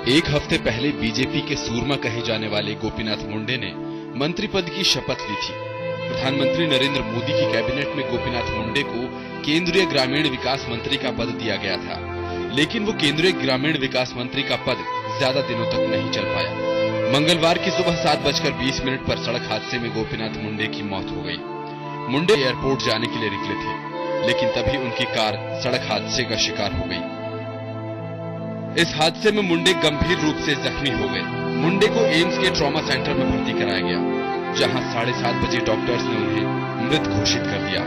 एक हफ्ते पहले बीजेपी के सूरमा कहे जाने वाले गोपीनाथ मुंडे ने मंत्री पद की शपथ ली थी। प्रधानमंत्री नरेंद्र मोदी की कैबिनेट में गोपीनाथ मुंडे को केंद्रीय ग्रामीण विकास मंत्री का पद दिया गया था, लेकिन वो केंद्रीय ग्रामीण विकास मंत्री का पद ज्यादा दिनों तक नहीं चल पाया। मंगलवार की सुबह 7:20 पर सड़क हादसे में गोपीनाथ मुंडे की मौत हो गई। मुंडे एयरपोर्ट जाने के लिए निकले थे, लेकिन तभी उनकी कार सड़क हादसे का शिकार हो गई। इस हादसे में मुंडे गंभीर रूप से जख्मी हो गए। मुंडे को एम्स के ट्रॉमा सेंटर में भर्ती कराया गया, जहां 7:30 बजे डॉक्टर्स ने उन्हें मृत घोषित कर दिया।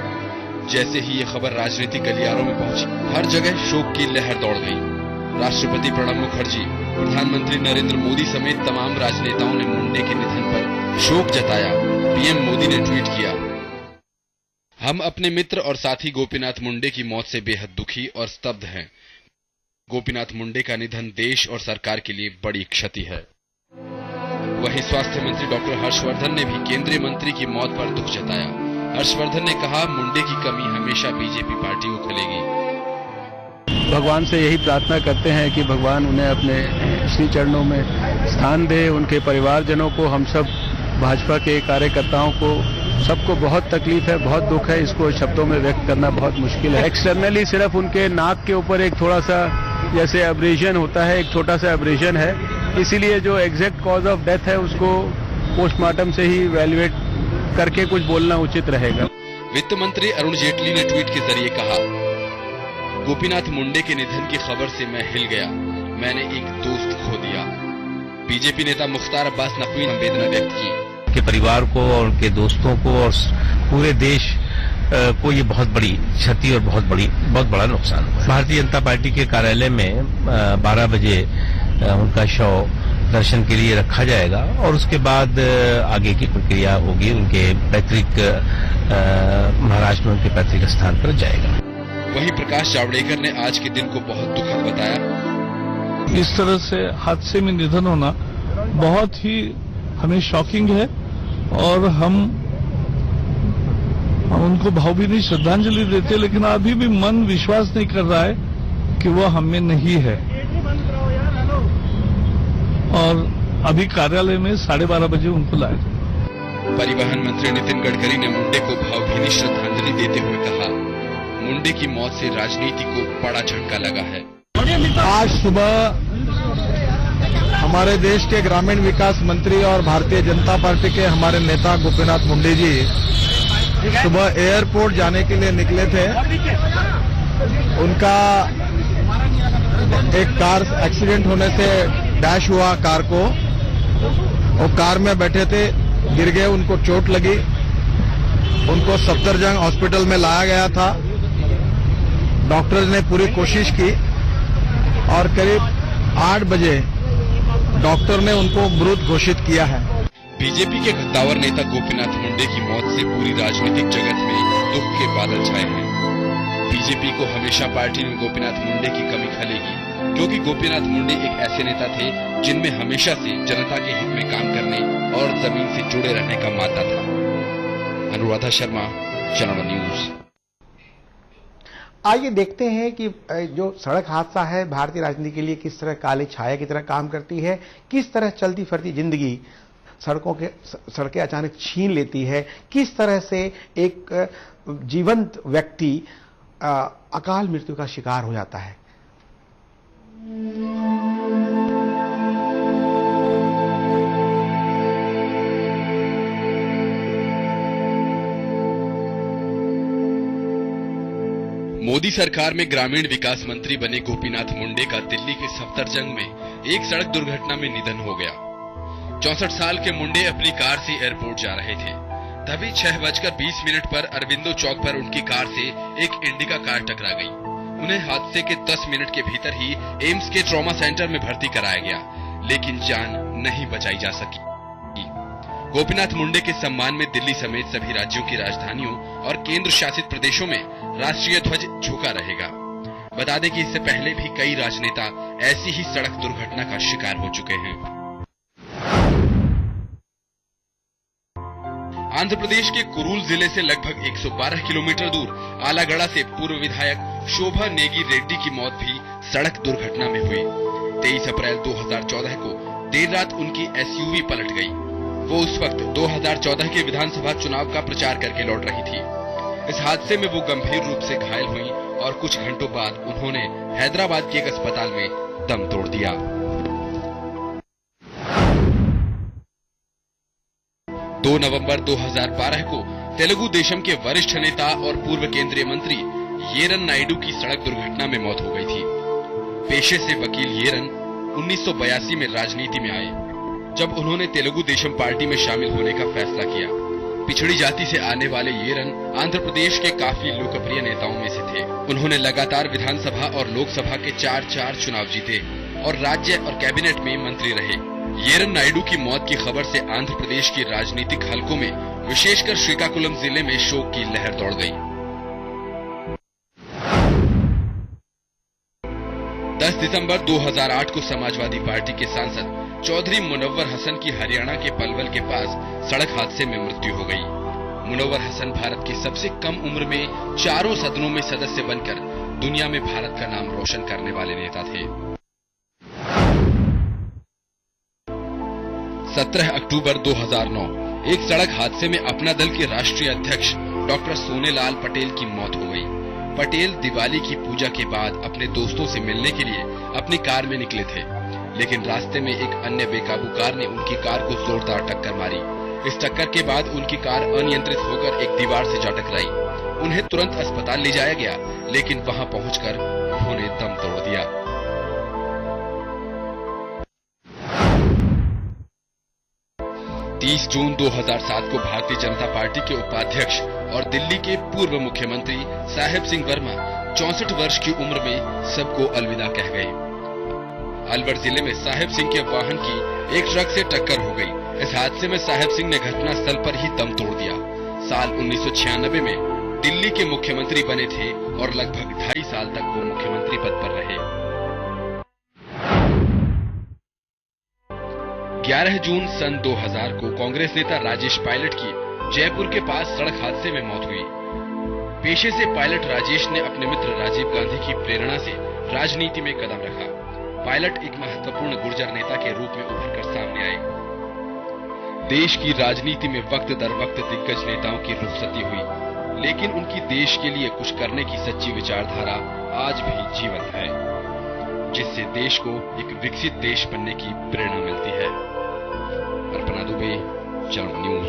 जैसे ही ये खबर राजनीतिक गलियारों में पहुंची, हर जगह शोक की लहर दौड़ गई। राष्ट्रपति प्रणब मुखर्जी, प्रधानमंत्री नरेंद्र मोदी समेत तमाम राजनेताओं ने मुंडे के निधन पर शोक जताया। पीएम मोदी ने ट्वीट किया, हम अपने मित्र और साथी गोपीनाथ मुंडे की मौत से बेहद दुखी और स्तब्ध हैं। गोपीनाथ मुंडे का निधन देश और सरकार के लिए बड़ी क्षति है। वहीं स्वास्थ्य मंत्री डॉक्टर हर्षवर्धन ने भी केंद्रीय मंत्री की मौत पर दुख जताया। हर्षवर्धन ने कहा, मुंडे की कमी हमेशा बीजेपी पार्टी को खलेगी। भगवान से यही प्रार्थना करते हैं कि भगवान उन्हें अपने श्री चरणों में स्थान दे। उनके परिवारजनों को, हम सब भाजपा के कार्यकर्ताओं को, सबको बहुत तकलीफ है, बहुत दुख है। इसको शब्दों में व्यक्त करना बहुत मुश्किल है। एक्सटर्नली सिर्फ उनके नाक के ऊपर एक थोड़ा सा जैसे एब्रेशन होता है, एक छोटा सा एब्रेशन है, इसीलिए जो एग्जैक्ट कॉज ऑफ डेथ है उसको पोस्टमार्टम से ही इवैल्यूएट करके कुछ बोलना उचित रहेगा। वित्त मंत्री अरुण जेटली ने ट्वीट के जरिए कहा, गोपीनाथ मुंडे के निधन की खबर से मैं हिल गया, मैंने एक दोस्त खो दिया। बीजेपी नेता मुख्तार अब्बास नकवी ने संवेदना व्यक्त की। के परिवार को और उनके दोस्तों को और पूरे देश को ये बहुत बड़ी क्षति और बहुत बड़ा नुकसान हुआ। भारतीय जनता पार्टी के कार्यालय में 12 बजे उनका शव दर्शन के लिए रखा जाएगा और उसके बाद आगे की प्रक्रिया होगी। उनके पैतृक महाराष्ट्र में उनके पैतृक स्थान पर जाएगा। वहीं प्रकाश जावड़ेकर ने आज के दिन को बहुत दुखद बताया। इस तरह से हादसे में निधन होना बहुत ही हमें शॉकिंग है और हम उनको भावभीनी श्रद्धांजलि देते, लेकिन अभी भी मन विश्वास नहीं कर रहा है कि वो हम में नहीं है। और अभी कार्यालय में 12:30 बजे उनको लाया। परिवहन मंत्री नितिन गडकरी ने मुंडे को भावभीनी श्रद्धांजलि देते हुए कहा, मुंडे की मौत से राजनीति को बड़ा झटका लगा है। आज सुबह हमारे देश के ग्रामीण विकास मंत्री और भारतीय जनता पार्टी के हमारे नेता गोपीनाथ मुंडे जी सुबह एयरपोर्ट जाने के लिए निकले थे। उनका एक कार एक्सीडेंट होने से डैश हुआ कार को। वो कार में बैठे थे, गिर गए, उनको चोट लगी। उनको सफदरजंग हॉस्पिटल में लाया गया था। डॉक्टर्स ने पूरी कोशिश की और करीब 8 बजे डॉक्टर ने उनको मृत घोषित किया है। बीजेपी के कद्दावर नेता गोपीनाथ मुंडे की मौत से पूरी राजनीतिक जगत में दुख के बादल छाए हैं। बीजेपी को हमेशा पार्टी में गोपीनाथ मुंडे की कमी खलेगी, क्योंकि गोपीनाथ मुंडे एक ऐसे नेता थे जिनमें हमेशा से जनता के हित में काम करने और जमीन से जुड़े रहने का मादा था। Anuradha Sharma, channel news. आइए देखते हैं कि जो सड़क हादसा है भारतीय राजनीति के लिए किस तरह काली छाया की तरह काम करती है, किस तरह चलती फिरती जिंदगी सड़कें अचानक छीन लेती है, किस तरह से एक जीवंत व्यक्ति अकाल मृत्यु का शिकार हो जाता है। मोदी सरकार में ग्रामीण विकास मंत्री बने गोपीनाथ मुंडे का दिल्ली के सफदरजंग में एक सड़क दुर्घटना में निधन हो गया। 64 साल के मुंडे अपनी कार से एयरपोर्ट जा रहे थे, तभी 6:20 पर अरविंदो चौक पर उनकी कार से एक इंडिका कार टकरा गई। उन्हें हादसे के 10 मिनट के भीतर ही एम्स के ट्रॉमा सेंटर में भर्ती कराया गया, लेकिन जान नहीं बचाई जा सकी। गोपीनाथ मुंडे के सम्मान में दिल्ली समेत सभी राज्यों की राजधानियों और केंद्र शासित प्रदेशों में राष्ट्रीय ध्वज झुका रहेगा। बता दें कि इससे पहले भी कई राजनेता ऐसी ही सड़क दुर्घटना का शिकार हो चुके हैं। आंध्र प्रदेश के कुरूल जिले से लगभग 112 किलोमीटर दूर आलागड़ा से पूर्व विधायक शोभा नेगी रेड्डी की मौत भी सड़क दुर्घटना में हुई। 23 अप्रैल 2014 को देर रात उनकी एसयूवी पलट गई। वो उस वक्त 2014 के विधानसभा चुनाव का प्रचार करके लौट रही थी। इस हादसे में वो गंभीर रूप से घायल हुई और कुछ घंटों बाद उन्होंने हैदराबाद के एक अस्पताल में दम तोड़ दिया। 2 नवंबर 2012 को तेलुगु देशम के वरिष्ठ नेता और पूर्व केंद्रीय मंत्री येरन नायडू की सड़क दुर्घटना में मौत हो गई थी। पेशे से वकील येरन 1982 में राजनीति में आए, जब उन्होंने तेलुगु देशम पार्टी में शामिल होने का फैसला किया। पिछड़ी जाति से आने वाले येरन आंध्र प्रदेश के काफी लोकप्रिय नेताओं में से थे। उन्होंने लगातार विधानसभा और लोकसभा के 4 चुनाव जीते और राज्य और कैबिनेट में मंत्री रहे। येरन नायडू की मौत की खबर से आंध्र प्रदेश की राजनीतिक हलकों में, विशेषकर श्रीकाकुलम जिले में शोक की लहर दौड़ गई। 10 दिसंबर 2008 को समाजवादी पार्टी के सांसद चौधरी मुनव्वर हसन की हरियाणा के पलवल के पास सड़क हादसे में मृत्यु हो गई। मुनव्वर हसन भारत की सबसे कम उम्र में 4 सदनों में सदस्य बनकर दुनिया में भारत का नाम रोशन करने वाले नेता थे। 17 अक्टूबर 2009 एक सड़क हादसे में अपना दल के राष्ट्रीय अध्यक्ष डॉक्टर सोनेलाल पटेल की मौत हो गई। पटेल दिवाली की पूजा के बाद अपने दोस्तों से मिलने के लिए अपनी कार में निकले थे, लेकिन रास्ते में एक अन्य बेकाबू कार ने उनकी कार को जोरदार टक्कर मारी। इस टक्कर के बाद उनकी कार अनियंत्रित होकर एक दीवार से जा टकराई। उन्हें तुरंत अस्पताल ले जाया गया, लेकिन वहां पहुंचकर उन्होंने दम तोड़ दिया। जून 2007 को भारतीय जनता पार्टी के उपाध्यक्ष और दिल्ली के पूर्व मुख्यमंत्री साहेब सिंह वर्मा 64 वर्ष की उम्र में सबको अलविदा कह गए। अलवर जिले में साहेब सिंह के वाहन की एक ट्रक से टक्कर हो गई। इस हादसे में साहेब सिंह ने घटनास्थल पर ही दम तोड़ दिया। साल 1996 में दिल्ली के मुख्यमंत्री बने थे और लगभग 2.5 साल तक वो मुख्यमंत्री पद पर रहे। 11 जून सन 2000 को कांग्रेस नेता राजेश पायलट की जयपुर के पास सड़क हादसे में मौत हुई। पेशे से पायलट राजेश ने अपने मित्र राजीव गांधी की प्रेरणा से राजनीति में कदम रखा। पायलट एक महत्वपूर्ण गुर्जर नेता के रूप में उभरकर सामने आए। देश की राजनीति में वक्त दर वक्त दिग्गज नेताओं की रुखसती हुई, लेकिन उनकी देश के लिए कुछ करने की सच्ची विचारधारा आज भी जीवंत है, जिससे देश को एक विकसित देश बनने की प्रेरणा मिलती है। अर्पणा दुबे, चरण न्यूज।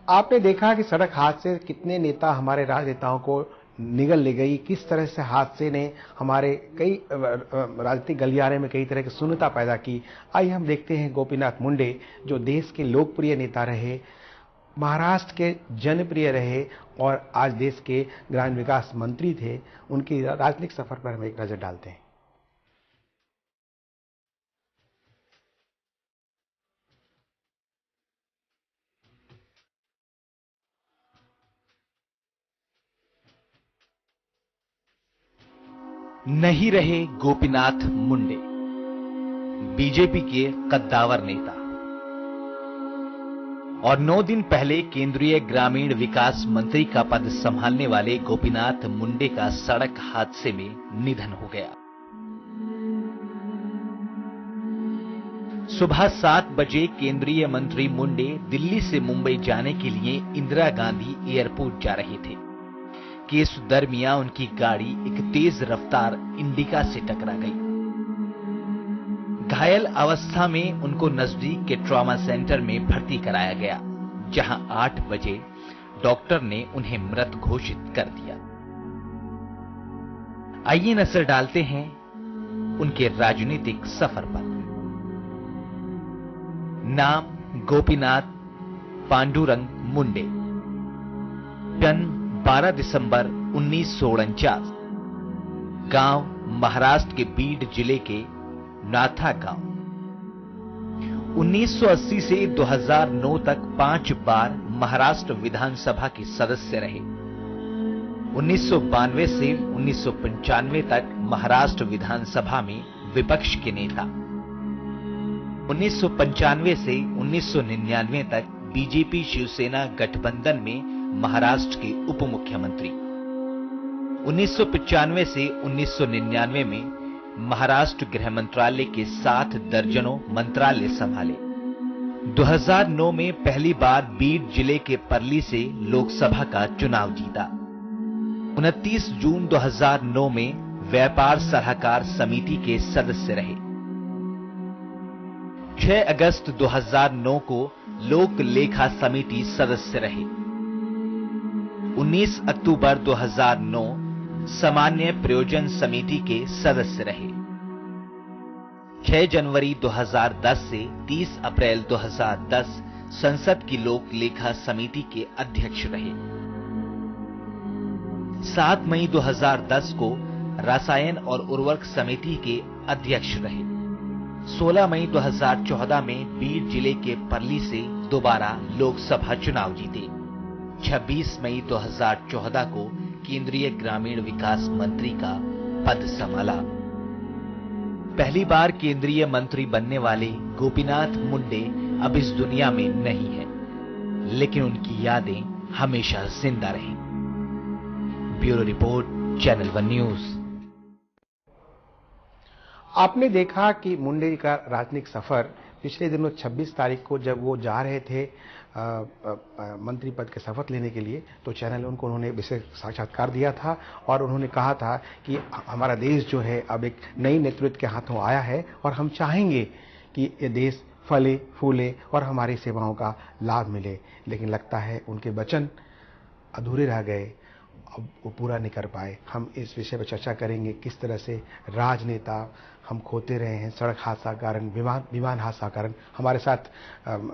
आपने देखा कि सड़क हादसे कितने नेता, हमारे राजनेताओं को निगल ले गई। किस तरह से हादसे ने हमारे कई राजनीतिक गलियारे में कई तरह की शून्यता पैदा की। आइए हम देखते हैं गोपीनाथ मुंडे, जो देश के लोकप्रिय नेता रहे, महाराष्ट्र के जनप्रिय रहे और आज देश के ग्रामीण विकास मंत्री थे, उनकी राजनीतिक सफर पर हम एक नजर डालते हैं। नहीं रहे गोपीनाथ मुंडे, बीजेपी के कद्दावर नेता, और 9 दिन पहले केंद्रीय ग्रामीण विकास मंत्री का पद संभालने वाले गोपीनाथ मुंडे का सड़क हादसे में निधन हो गया। सुबह 7 बजे केंद्रीय मंत्री मुंडे दिल्ली से मुंबई जाने के लिए इंदिरा गांधी एयरपोर्ट जा रहे थे कि इस दरमियान उनकी गाड़ी एक तेज रफ्तार इंडिका से टकरा गई। घायल अवस्था में उनको नजदीक के ट्रॉमा सेंटर में भर्ती कराया गया, जहां 8 बजे डॉक्टर ने उन्हें मृत घोषित कर दिया। आइए नजर डालते हैं उनके राजनीतिक सफर पर। नाम गोपीनाथ पांडुरंग मुंडे, जन्म 12 दिसंबर 1949, गांव महाराष्ट्र के बीड जिले के नाथा गांव। 1980 से 2009 तक 5 बार महाराष्ट्र विधानसभा के सदस्य रहे। 1992 से 1995 तक महाराष्ट्र विधानसभा में विपक्ष के नेता। 1995 से 1999 तक बीजेपी शिवसेना गठबंधन में महाराष्ट्र के उप मुख्यमंत्री। 1995 से 1999 में महाराष्ट्र गृह मंत्रालय के 7 दर्जनों मंत्रालय संभाले। 2009 में पहली बार बीड जिले के परली से लोकसभा का चुनाव जीता। 29 जून 2009 में व्यापार सलाहकार समिति के सदस्य रहे। 6 अगस्त 2009 को लोक लेखा समिति सदस्य रहे। 19 अक्टूबर 2009 सामान्य प्रयोजन समिति के सदस्य रहे। 6 जनवरी 2010 से 30 अप्रैल 2010 संसद की लोक लेखा समिति के अध्यक्ष रहे। 7 मई 2010 को रसायन और उर्वरक समिति के अध्यक्ष रहे। 16 मई 2014 में बीड जिले के परली से दोबारा लोकसभा चुनाव जीते। 26 मई 2014 को केंद्रीय ग्रामीण विकास मंत्री का पद संभाला। पहली बार केंद्रीय मंत्री बनने वाले गोपीनाथ मुंडे अब इस दुनिया में नहीं है, लेकिन उनकी यादें हमेशा जिंदा रहें। Bureau report, channel 1 news. आपने देखा कि मुंडे जी का राजनीतिक सफर पिछले दिनों 26 तारीख को जब वो जा रहे थे मंत्री पद के शपथ लेने के लिए, तो चैनल उनको उन्होंने विशेष साक्षात्कार दिया था और उन्होंने कहा था कि हमारा देश जो है अब एक नई नेतृत्व के हाथों आया है और हम चाहेंगे कि ये देश फले फूले और हमारी सेवाओं का लाभ मिले। लेकिन लगता है उनके वचन अधूरे रह गए, अब वो पूरा नहीं कर पाए। हम इस विषय पर चर्चा करेंगे, किस तरह से राजनेता हम खोते रहे हैं सड़क हादसा कारण, विमान हादसा कारण। हमारे साथ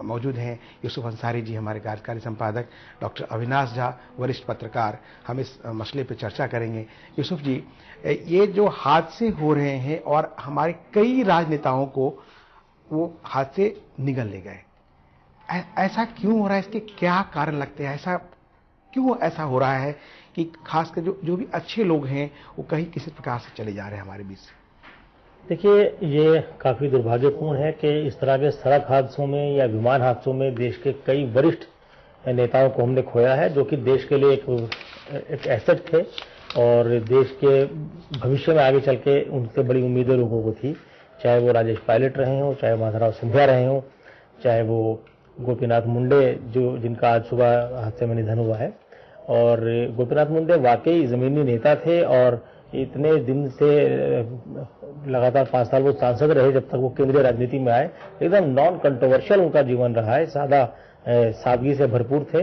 मौजूद हैं यूसुफ अंसारी जी, हमारे कार्यकारी संपादक, डॉक्टर अविनाश झा, वरिष्ठ पत्रकार। हम इस मसले पर चर्चा करेंगे। यूसुफ जी, ये जो हादसे हो रहे हैं और हमारे कई राजनेताओं को वो हादसे निगल ले गए, ऐसा क्यों हो रहा है? इसके क्या कारण लगते हैं? ऐसा क्यों ऐसा हो रहा है कि खासकर जो भी अच्छे लोग हैं वो कहीं किसी प्रकार से चले जा रहे हैं हमारे बीच से? देखिए, ये काफी दुर्भाग्यपूर्ण है कि इस तरह के सड़क हादसों में या विमान हादसों में देश के कई वरिष्ठ नेताओं को हमने खोया है, जो कि देश के लिए एक एसेट थे और देश के भविष्य में आगे चल के उनसे बड़ी उम्मीदें लोगों को थी। चाहे वो राजेश पायलट रहे हों, चाहे माधवराव सिंधिया रहे हों, चाहे वो गोपीनाथ मुंडे जिनका आज सुबह हादसे में निधन हुआ है। और गोपीनाथ मुंडे वाकई जमीनी नेता थे और इतने दिन से लगातार 5 साल वो सांसद रहे जब तक वो केंद्रीय राजनीति में आए। एकदम नॉन कंट्रोवर्शियल उनका जीवन रहा है, सादगी से भरपूर थे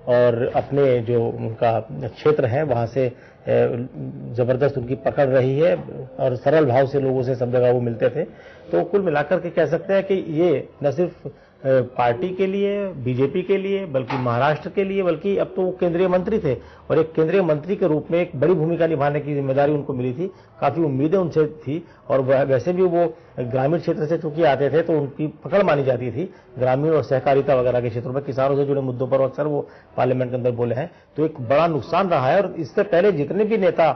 और अपने जो उनका क्षेत्र है वहां से जबरदस्त उनकी पकड़ रही है और सरल भाव से लोगों से सब जगह वो मिलते थे। तो कुल मिलाकर के कह सकते हैं कि ये न सिर्फ पार्टी के लिए, बीजेपी के लिए, बल्कि महाराष्ट्र के लिए, बल्कि अब तो वो केंद्रीय मंत्री थे और एक केंद्रीय मंत्री के रूप में एक बड़ी भूमिका निभाने की जिम्मेदारी उनको मिली थी। काफी उम्मीदें उनसे थी और वैसे भी वो ग्रामीण क्षेत्र से चूंकि आते थे तो उनकी पकड़ मानी जाती थी ग्रामीण और सहकारिता वगैरह के क्षेत्रों में। किसानों से जुड़े मुद्दों पर अक्सर वो पार्लियामेंट के अंदर बोले हैं। तो एक बड़ा नुकसान रहा है और इससे पहले जितने भी नेता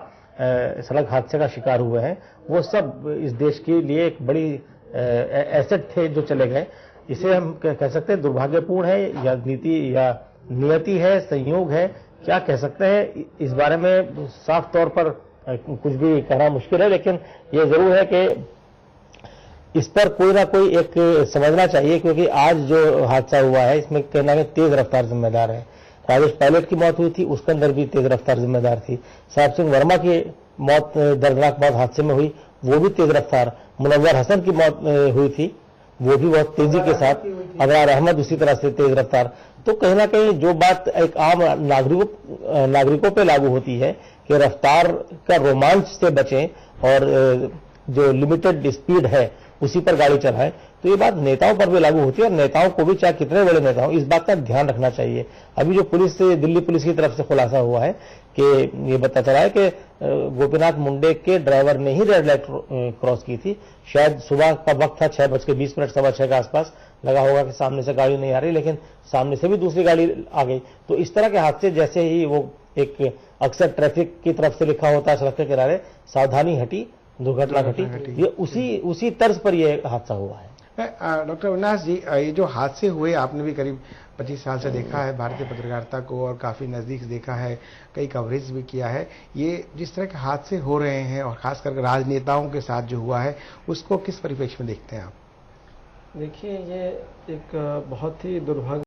सड़क हादसे का शिकार हुए हैं वो सब इस देश के लिए एक बड़ी एसेट थे जो चले गए। इसे हम कह सकते हैं दुर्भाग्यपूर्ण है या नीति या नियति है, संयोग है, क्या कह सकते हैं। इस बारे में साफ तौर पर कुछ भी कहना मुश्किल है, लेकिन यह जरूर है कि इस पर कोई ना कोई एक समझना चाहिए, क्योंकि आज जो हादसा हुआ है इसमें कहना है तेज रफ्तार जिम्मेदार है। राजेश पायलट की मौत हुई थी, उसके अंदर भी तेज रफ्तार जिम्मेदार थी। साहब सिंह वर्मा की मौत दर्दनाक मौत हादसे में हुई, वो भी तेज रफ्तार। मुनव्वर हसन की मौत हुई थी, वो भी बहुत तेजी के साथ। अबरार अहमद उसी तरह से तेज रफ्तार। तो कहीं ना कहीं जो बात एक आम नागरिकों पे लागू होती है कि रफ्तार का रोमांच से बचें और जो लिमिटेड स्पीड है उसी पर गाड़ी चलाएं, तो ये बात नेताओं पर भी लागू होती है और नेताओं को भी, चाहे कितने बड़े नेता हो, इस बात का ध्यान रखना चाहिए। अभी जो दिल्ली पुलिस की तरफ से खुलासा हुआ है कि ये पता चला है कि गोपीनाथ मुंडे के ड्राइवर ने ही रेड लाइट क्रॉस की थी। शायद सुबह का वक्त था, 6:20 सवा 6 के आसपास लगा होगा कि सामने से गाड़ी नहीं आ रही, लेकिन सामने से भी दूसरी गाड़ी आ गई। तो इस तरह के हादसे जैसे ही वो एक अक्सर ट्रैफिक की तरफ से लिखा होता है सड़क के किनारे, सावधानी हटी दुर्घटना घटी, ये उसी तर्ज पर ये हादसा हुआ है। डॉक्टर अविनाश जी, ये जो हादसे हुए, आपने भी करीब 25 साल से देखा है भारतीय पत्रकारिता को और काफ़ी नज़दीक से देखा है, कई कवरेज भी किया है। ये जिस तरह के हादसे हो रहे हैं और खासकर राजनेताओं के साथ जो हुआ है, उसको किस परिप्रेक्ष्य में देखते हैं आप? देखिए, ये एक बहुत ही दुर्भाग्य